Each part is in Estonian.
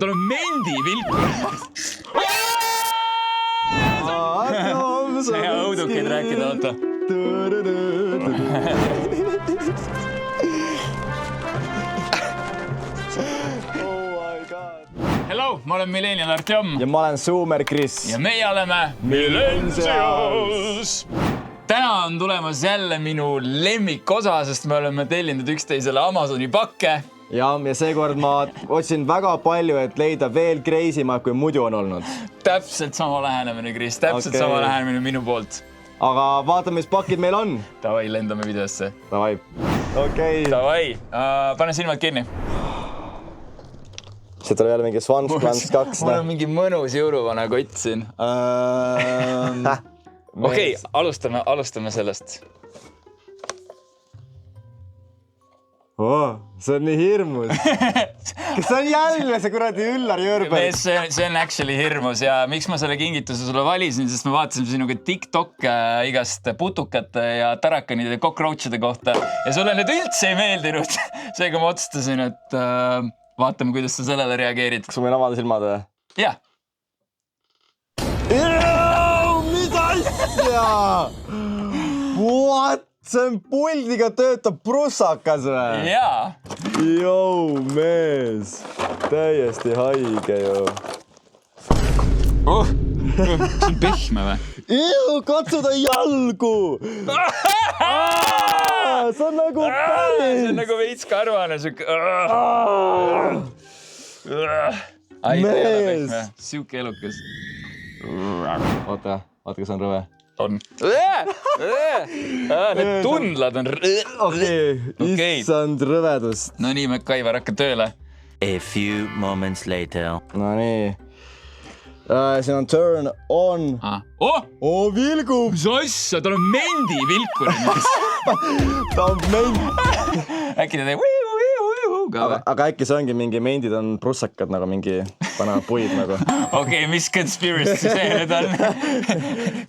Tal on mendivilkur. Hea õudukeid rääkida, oota. Hello, ma olen Millennial Artjom. Ja ma olen Zoomer Chris. Ja meie oleme Millennials. Täna on tulemas jälle minu lemmikosa, sest me oleme tellinud üksteisele Amazoni pakke. Ja seekord ma otsin väga palju, et leida veel crazy'ma, kui muidu on olnud. Täpselt sama lähenemine, Chris. Täpselt sama lähenemine minu poolt. Aga vaatame, mis pakid meil on. Davai, lendame videosse. Davai. Okei. Davai. Pane silmad kinni. See tuleb jälle mingi Swans Plants 2. Mul on mingi mõnus jõuluvana kott siin. Okei, alustame sellest. See on nii hirmus. Kas see on jälle see kuradi Üllar Jõrbel? See on actually hirmus ja miks ma selle kingituse sulle valisin, sest ma vaatasin sinuga TikTok igast putukate ja tarakanide ja cockroachide kohta ja sulle need üldse ei meeldinud. Seega ma otsustasin, et vaatame, kuidas sa sellele reageerid. Kas võin avada silmad või? Jah. Mis asja? What? See on puldiga töötab prussakas või? Jaa. Jou, mees. Täiesti haige ju. See on pehme või? Katsuda jalgu! See on nagu päris! See on nagu veits karvane. Mees! Siuke elukas. Oota, kas on rõve? On. Need tundlad on... Okei, issand rõvedust. No nii, MacGyver, hakka tööle. A few moments later. No nii. Siin on turn on. Vilgub! Mis asja? Tal on mendivilkur. Ta on mend. Äkki ta teeb... Aga äkki see ongi mingi mendid on prussakad nagu mingi panevad puid nagu. Okei, mis conspiracy see nüüd on?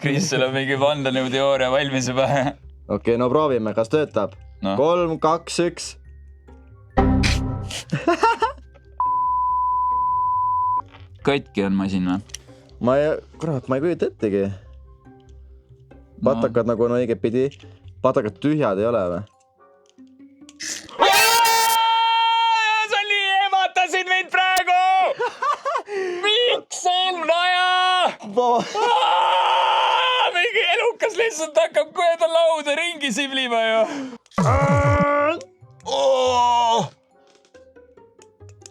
Kristel on mingi vandenõuteooria valmis juba. Okei, no proovime, kas töötab? 3, 2, 1. Katki on masin või? Kurat, ma ei kujuta ettegi. Patakad nagu on õige pidi. Patakad tühjad ei ole või? Miks on vaja? Mingi elukas lihtsalt hakkab kööda lauda ringi siblima ju.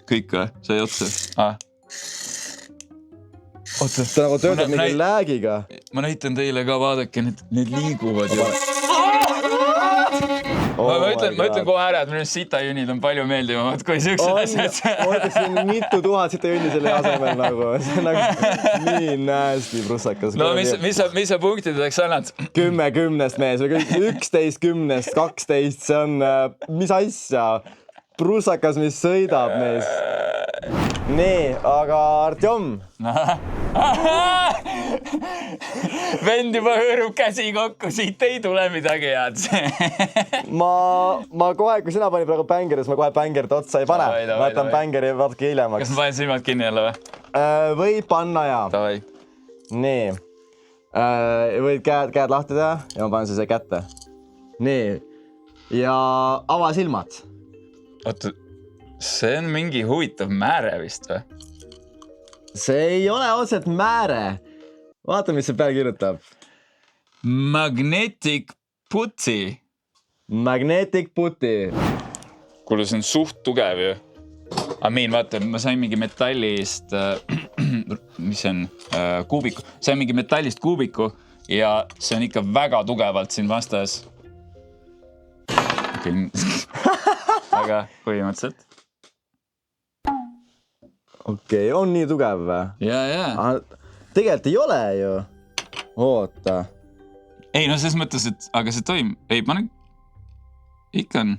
Kõik või? Sai otsa? Oota, ta nagu töötab mingi läägiga. Ma näitan teile ka, vaadake, need liiguvad ju. Ma ütlen kohe ära, et minu sitajünid on palju meeldivamad kui siuksed asjad. Ma ütlesin mitu tuhat sitajünni selle asemel nagu. See on nagu nii nasty prussakas. No mis sa punktideks annad? 10 10 mees või 11 10 12. See on, mis asja? Prussakas, mis sõidab mees. Nii, aga Artjom. Vend juba hõõrub käsi kokku, siit ei tule midagi head. Ma kohe, kui sina pani praegu bängeris, ma kohe bängerit otsa ei pane. Ma jätan bängeri vaatke hiljemaks. Kas ma panen silmad kinni jälle või? Võid panna ja. Davai. Nii. Võid käed lahti teha ja ma panen siia kätte. Nii. Ja ava silmad. Oota, see on mingi huvitav määre vist või? See ei ole otseselt määre. Vaata, mis see peal kirjutab. Magnetic putty. Magnetic putty. Kuule, see on suht tugev ju. Vaata, ma sain mingi metallist, mis on kuubiku. Sain mingi metallist kuubiku ja see on ikka väga tugevalt siin vastas. Aga põhimõtteliselt. Okei, on nii tugev või? Jaa. Tegelikult ei ole ju. Oota. Ei, no selles mõttes, et aga see toim... Ei, ma nüüd... Ikka on.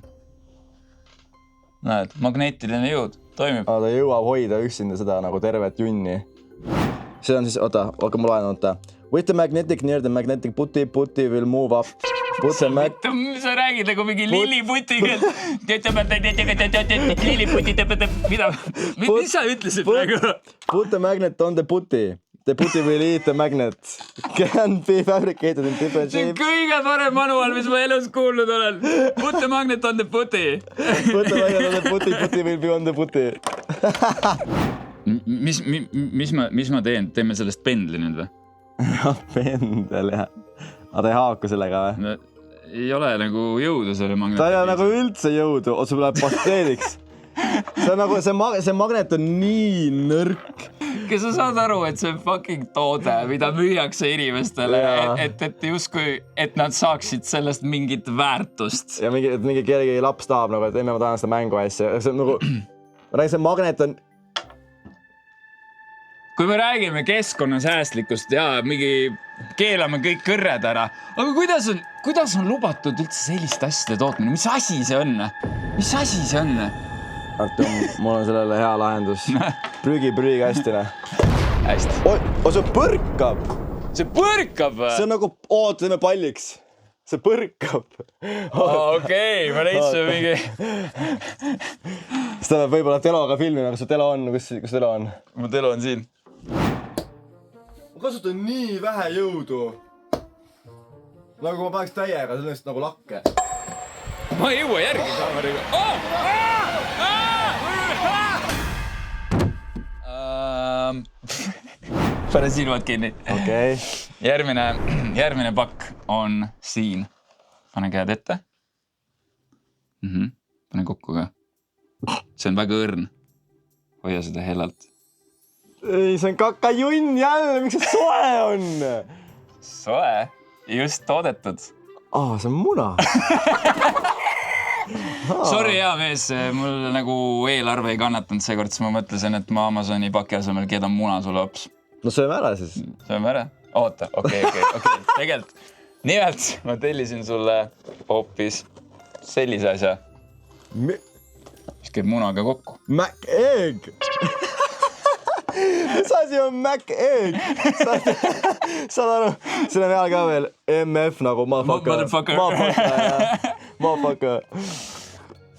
Näed, magneetiline jõud toimib. Ta jõuab hoida üksinda seda nagu tervet junni. see on siis, oota, ma loen, oota. With the magnetic near the magnetic putty will move up. Sa räägid nagu mingi lilliputiga. Mida? Mis sa ütlesid praegu? Put the magnet on the putty. The putty will eat the magnet. Can be fabricated in different See on shapes. kõige parem manual, mis ma elus kuulnud olen. Put the magnet on the putty. Put the magnet on the putty will be on the putty. Mis ma teen? Teeme sellest pendli nüüd või? Pendel, jah. Aga ta ei haaku sellega või? No, ei ole nagu jõudu selle magneti. Ta ei ole nagu üldse jõudu, sul läheb pastreediks. See on nagu, see magnet on nii nõrk. Kas sa saad aru, et see fucking toode, mida müüakse inimestele, et justkui, et nad saaksid sellest mingit väärtust. Ja mingi kellegi laps tahab nagu, et enne ma tahan seda mängu asja. See on nagu, ma räägin, see magnet on... Kui me räägime keskkonnasäästlikust ja mingi keelame kõik kõrred ära, aga kuidas on lubatud üldse sellist asjade tootmine? Mis asi see on? Mis asi see on? Artem, mul on sellele hea lahendus. Prügikastina. Hästi. See põrkab. See põrkab või? See on nagu, teeme palliks. See põrkab. Okei, ma leidsin mingi... Seda peab võib-olla teloga filmima, kas su telo on? Kus telo on? Mu telo on siin. Ma kasutan nii vähe jõudu. Nagu ma paneks täiega, see on lihtsalt nagu lakke. Ma ei jõua järgi kaameriga. Pane silmad kinni. Okei. Järgmine pakk on siin. Pane käed ette. Pane kokku ka. See on väga õrn. Hoia seda hellalt. Ei, see on kakajunn jälle, miks see soe on? Soe? Just toodetud. See on muna. Sorry, hea mees, mul nagu eelarve ei kannatanud seekord, siis ma mõtlesin, et ma Amazoni paki asemel keedan muna sulle hops. No sööme ära siis. Sööme ära? Oota, okei. Tegelt. Nimelt ma tellisin sulle hoopis sellise asja. Mis käib munaga kokku. Mac egg! Mis asi on Mac egg? Saad aru? Siin on peal ka veel MF nagu motherfucker. Motherfucker.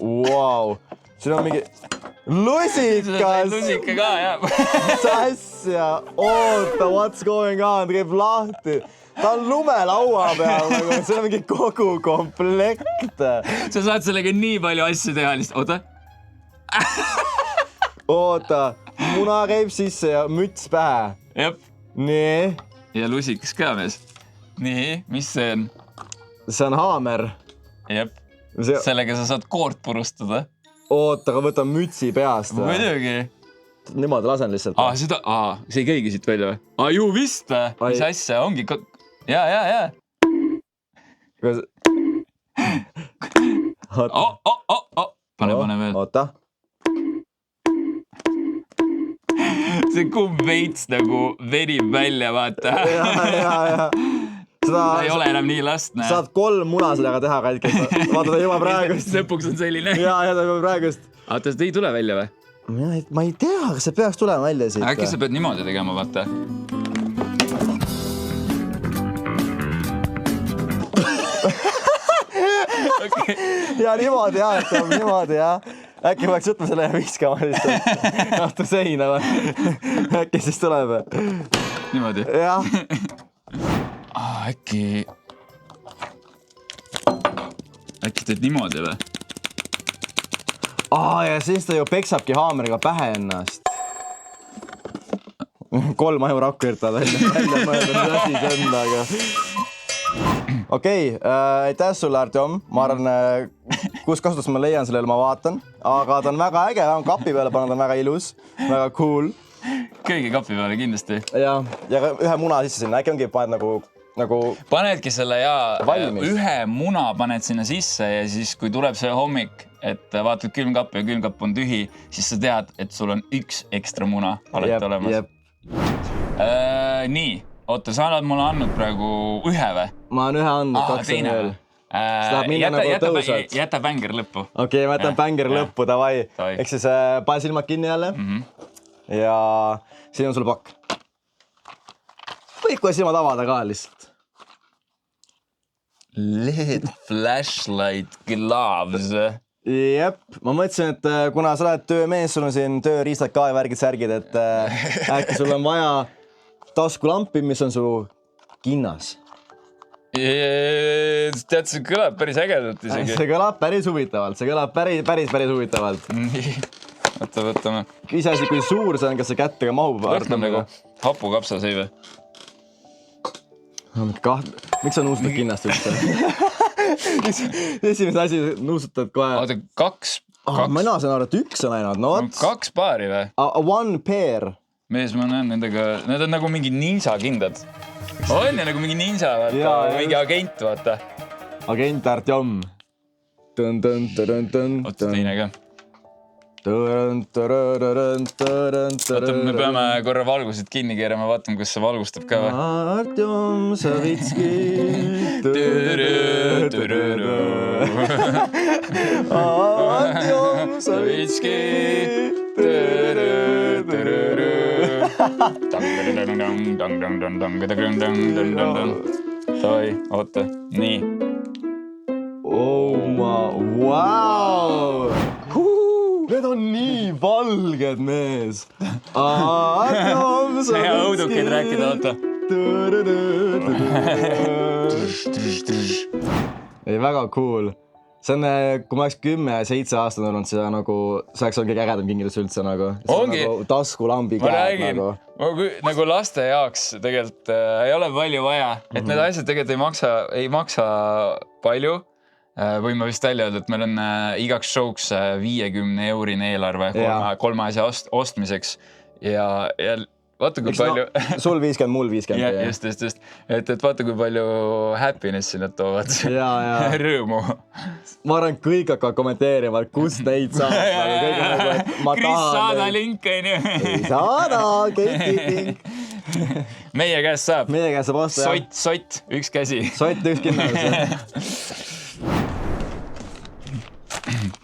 Wow. Siin on mingi lusikas. Lusika ka, jah. Mis asja? Oota, what's going on? Ta käib lahti. Ta on lumelaua peal. See on mingi kogu komplekt. Sa saad sellega nii palju asju teha lihtsalt. Oota, muna käib sisse ja müts pähe. Jep. Nii. Ja lusikas ka mees. Nii, mis see on? See on haamer. Jep. Sellega sa saad koort purustada. Oota, aga võta mütsi peast. Muidugi. Niimoodi lasen lihtsalt. See ei käigi siit välja või? Ju vist või? Mis asja? Ongi... Jaa. Pane veel. Oota. See kumb veits nagu venib välja, vaata. Ja. Ta ei ole enam nii lastne. Saad 3 muna sellega teha kaikest. Vaata, ta juba praegust. Lõpuks on selline. Ja, ta juba praegust. Oota, see ei tule välja või? Ma ei tea, kas see peaks tulema välja siit. Äkki sa pead niimoodi tegema, vaata. Ja niimoodi, jah. Äkki peaks võtma selle ja viskama lihtsalt. Nahtu seina või? Äkki siis tuleb. Niimoodi? Jah. Äkki teed niimoodi või? Ja siis ta ju peksabki haameriga pähe ennast. 3 ajurakku irtad välja mõelda, mis asi see on, aga... Okei, aitäh sulle, Artem. Ma arvan, kus kasutus ma leian sellele, ma vaatan. Aga ta on väga äge, kapi peale pannud on väga ilus, väga cool. Kõigi kapi peale kindlasti. Ja ühe muna sisse sinna, äkki ongi paned nagu... Panedki selle ühe muna paned sinna sisse ja siis, kui tuleb see hommik, et vaatad külmkapp ja külmkapp on tühi, siis sa tead, et sul on 1 ekstra muna alati olemas. Nii. Oota, sa oled mulle andnud praegu 1 või? Ma olen 1 andnud, 2 on veel. Jäta bänger lõppu. Okei, ma jätan bänger lõppu, davai. Eks siis pane silmad kinni jälle. Ja siin on sul pakk. võib kohe silmad avada ka lihtsalt. LED flashlight gloves. Jep, ma mõtlesin, et kuna sa oled töömees, sul on siin tööriistad ka ja värgid särgid, et äkki sul on vaja taskulampi, mis on su kinnas. Tead, see kõlab päris ägedalt isegi. See kõlab päris huvitavalt, see kõlab päris huvitavalt. Nii, võtame. Iseasi, kui suur see on, kas see kättega mahub? Võtame nagu hapukapsa sõi või? Miks sa nuusutad kinnast üldse? Esimese asi nuusutad kohe. Oota, kaks. Mina saan aru, et üks on ainult. No, kaks paari või? One pair. Mees, ma näen nendega, need on nagu mingi ninja kindad. On ja nagu mingi ninja, vaata, mingi agent, vaata. Agent Artjom. Oota, teine ka. Oota, me peame korra valgused kinni keerama, vaatame, kas see valgustab ka või? Artjom Savitski. Artjom Savitski. Davai, oota, nii. Oh ma, wow! Need on nii valged, mees. See hea õudukeid rääkida, oota. Ei, väga cool. See on, kui ma oleks 10-7 aastane olnud, see nagu, see oleks kõige ägedam kingitus üldse nagu. Ongi. Nagu taskulambi ma käed räägin, nagu. Nagu laste jaoks tegelikult ei ole palju vaja, et need asjad tegelikult ei maksa palju. Võime vist välja öelda, et meil on igaks showks 50-eurine eelarve kolme asja ostmiseks ja vaata kui palju... Sul 50, mul 50. Just. Et vaata kui palju happinessi nad toovad. Rõõmu. Ma arvan, kõik hakkavad kommenteerima, kus neid saab. Kris, saada link, on ju. Ei saada, keititink. Meie käest saab. Meie käest saab osta. Sott, üks käsi. Sott, üks kinnas.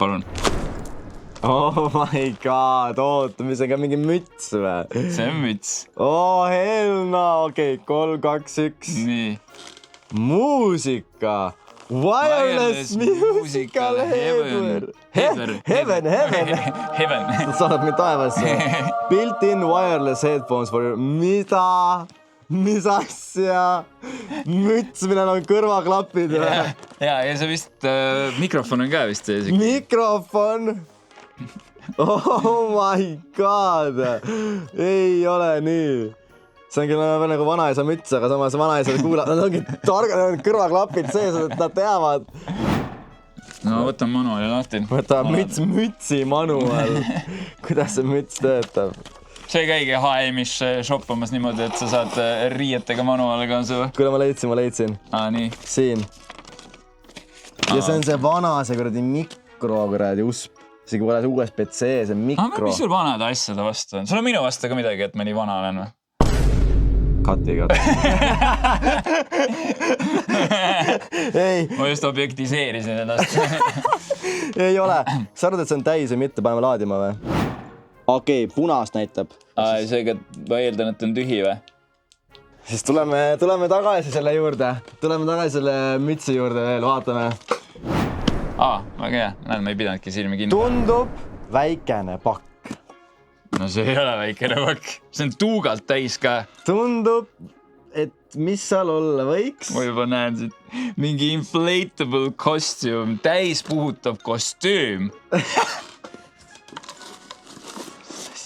Palun. Oh my god, oota, mis on ka mingi müts või? See on müts. Oh, hell no, okei, 3, 2, 1. Nii. Muusika. Wireless musical heaven. Heaven. Heaven. Sa saad mind taevasse. Built-in wireless headphones for you. Mida? Mis asja? Müts, millel on kõrvaklapid. Ja see vist mikrofon on ka vist see. Mikrofon? Oh my god. Ei ole nii. See on küll nagu vanaisa müts, aga samas vanaisa kuulab. Nad ongi targad, kõrvaklapid sees, et nad teavad. No võtan manuali lahti. Võta mütsi manual. Kuidas see müts töötab? See käigi H&M-is shoppamas niimoodi, et sa saad riietega manuaale kaasa või? Kuule, ma leidsin. Nii. Siin. Ja see on see vana, see kuradi mikro kuradi usp. See pole see USB-C, see mikro. Mis sul vanade asjade vastu on? Sul on minu vastu ka midagi, et ma nii vana olen või? Kati. Ei. Ma just objektiseerisin ennast. Ei ole. Sa arvad, et see on täis või mitte? Paneme laadima või? Okei, punast näitab. Seega ma eeldan, et on tühi või? Siis tuleme tagasi selle juurde. Tuleme tagasi selle mütsi juurde veel, vaatame. Väga hea. Näed, ma ei pidanudki silmi kinni. Tundub väikene pakk. No see ei ole väikene pakk. See on tuugalt täis ka. Tundub, et mis seal olla võiks? Ma juba näen siit mingi inflatable costume, täis puhutav kostüüm.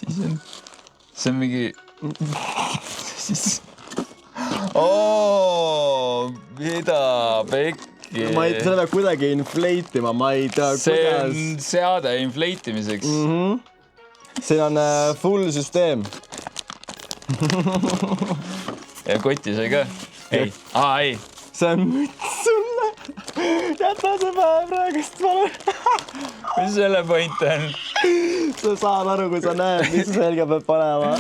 See on mingi... Mida pekki? Ma ei tea, kuidagi infleitima, ma ei tea, kuidas... See on seade infleitimiseks. Siin on full süsteem. Ja koti sai ka? Ei. See on müts sulle. Jäta see päev praegust palun. Mis selle point on? Sa saad aru, kui sa näed, mis selga peab panema.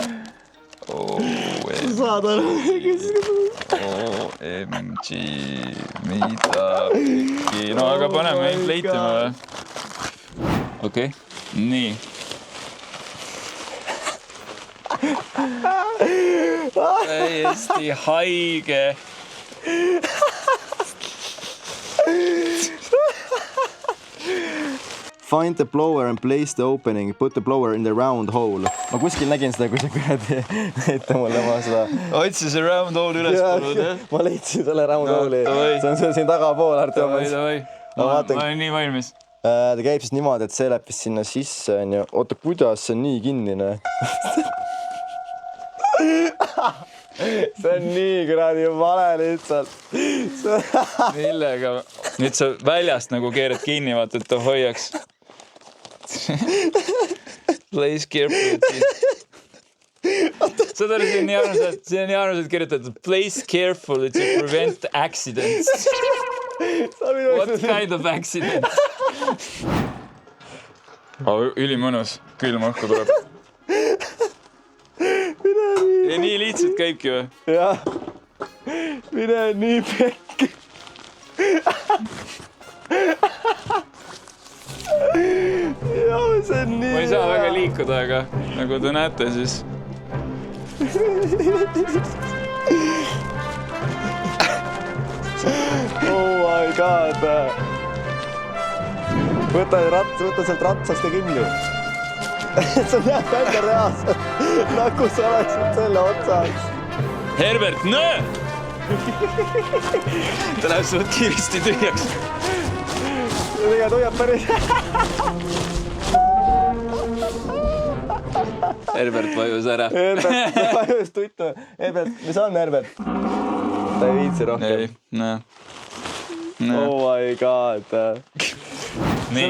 Sa saad aru, kes... OMG, mida pekki. No aga paneme infleitima või? Okei, nii. täiesti haige. Find the blower and place the opening. Put the blower in the round hole. Ma kuskil nägin seda, kui sa kuradi näita mulle ma seda. Otsi see round hole üles polnud, jah? Ma leidsin selle round hole'i. See on siin tagapool, Artem. Ma olen nii valmis. Ta käib siis niimoodi, et see läheb vist sinna sisse. Oota, kuidas see on nii kinnine? See on nii kuradi vale lihtsalt. Millega? Nüüd sa väljast nagu keerad kinni, vaata, et ta hoiaks. Place carefully. Saad aru, see on nii armsalt kirjutatud. Place carefully to prevent accidents. What kind of accident? Ülimõnus. Külm õhku tuleb. Ja nii lihtsalt käibki või? Jah. Mine nii pekki. Joo, see on nii... Ma ei saa väga liikuda, aga nagu te näete, siis... Oh my god. Võta sealt ratsast ja kinni. See näeb välja reaalselt, nagu sa oleksid selle otsas. Herbert, nöö! Ta läheb suht kiiresti tühjaks. Tegelikult hoiab päris... Herbert vajus ära. Herbert vajus tuttu. Herbert, mis on Herbert? Ta ei viitsi rohkem. Ei, näe. Oh my god. Nii.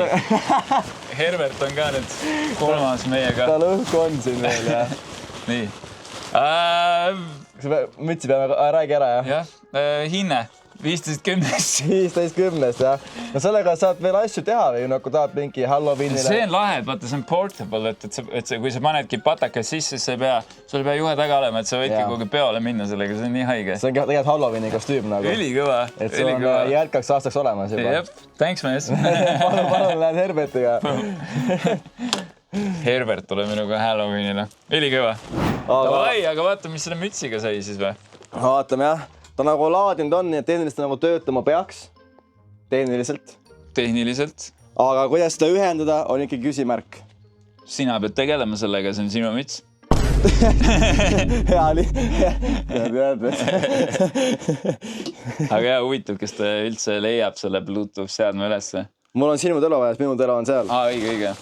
Herbert on ka nüüd kolmas meiega. Ta lõhku on siin veel, jah. Nii. Mütsi peame, räägi ära, jah? Jah, hinne. 15-10. 15-10, jah. No sellega saad veel asju teha või nagu tahad mingi Halloweenile. See on lahe, et vaata, see on portable, et kui sa panedki patakas sisse, sul ei pea juhe taga olema, et sa võidki kogu peole minna sellega, see on nii haige. See on tegelikult Halloweeni kostüüm nagu. Ülikõva. Et see on jälkaks aastaks olemas juba. Jep, thanks mees. Palun lähen Herbertiga. Herbert tuleb minuga Halloweenile. Ülikõva. Aga vaata, mis selle mütsiga sai siis või? Vaatame jah. Ta nagu laadinud on, nii et tehniliselt nagu töötama peaks. Tehniliselt. Aga kuidas seda ühendada, on ikka küsimärk. Sina pead tegelema sellega, see on sinu müts. Hea tead. Aga hea huvitav, kas ta üldse leiab selle Bluetooth seadme ülesse? Mul on sinu telo vaja, minu telo on seal. Õige.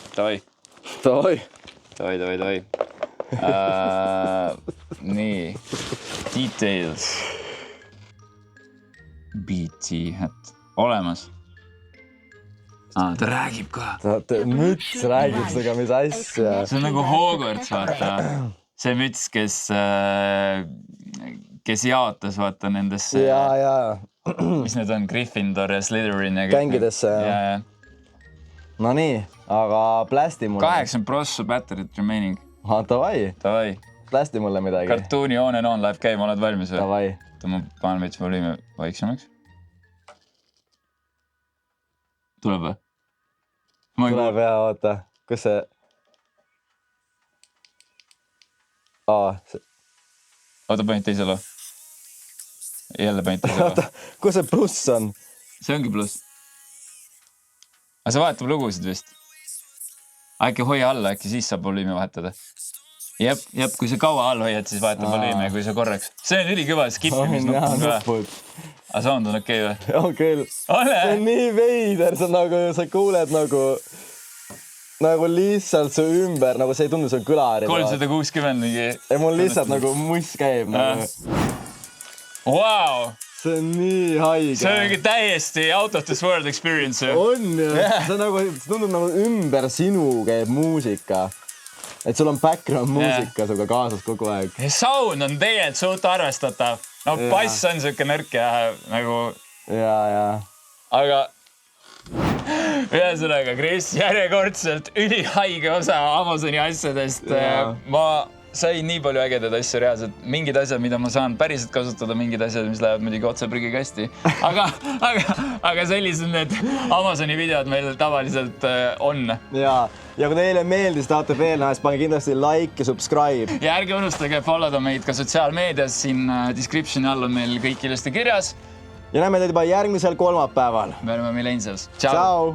Davai. Nii. Details. BT hat. Olemas. Ta räägib ka. Müts räägib seda, mis asja. See on nagu Hogwarts, vaata. See müts, kes jaotas, vaata, nendesse... Jaa. Mis need on? Gryffindor ja Slytherin ja... Kängidesse, jah. No nii, aga plästi mulle. 8% battery remaining. Davai. Plästi mulle midagi. Kartuuni on and on läheb käima, oled valmis või? Davai. Ma panen veits volüümi vaiksemaks. Tuleb või? Tuleb jah, oota. Kus see... Oota, panid teise loo. Jälle panid teise loo. Oota, kus see pluss on? See ongi pluss. Aga see vahetab lugusid vist. Äkki hoia alla, äkki siis saab volüümi vahetada. Jep, kui sa kaua all hoiad, siis vahetab volüümi, kui sa korraks. See on ülikõva skippimisnupp ka. Aga sound on okei või? On küll. See on nii veider, sa kuuled nagu lihtsalt su ümber, nagu see ei tundu, see on kõlari. 360 mingi. Ja mul lihtsalt nagu muss käib. Wow! See on nii haige. See on mingi täiesti out of this world experience. On ju. See tundub nagu ümber sinu käib muusika. Et sul on background muusika suga kaasas kogu aeg. Sound on tegelikult suht arvestatav. No bass on siuke nõrk ja nagu... Jaa. Aga ühesõnaga, Chris, järjekordselt ülihaige osa Amazoni asjadest. Ma sai nii palju ägedaid asju reaalselt. Mingid asjad, mida ma saan päriselt kasutada, mingid asjad, mis lähevad muidugi otse prügikasti. Aga sellised need Amazoni videod meil tavaliselt on. Ja kui teile meeldis, tahate veel näha, siis pange kindlasti like ja subscribe. Ja ärge unustage followda meid ka sotsiaalmeedias. Siin descriptioni all on meil kõik ilusti kirjas. Ja näeme teid juba järgmisel kolmapäeval. Me oleme Millenials. Ciao!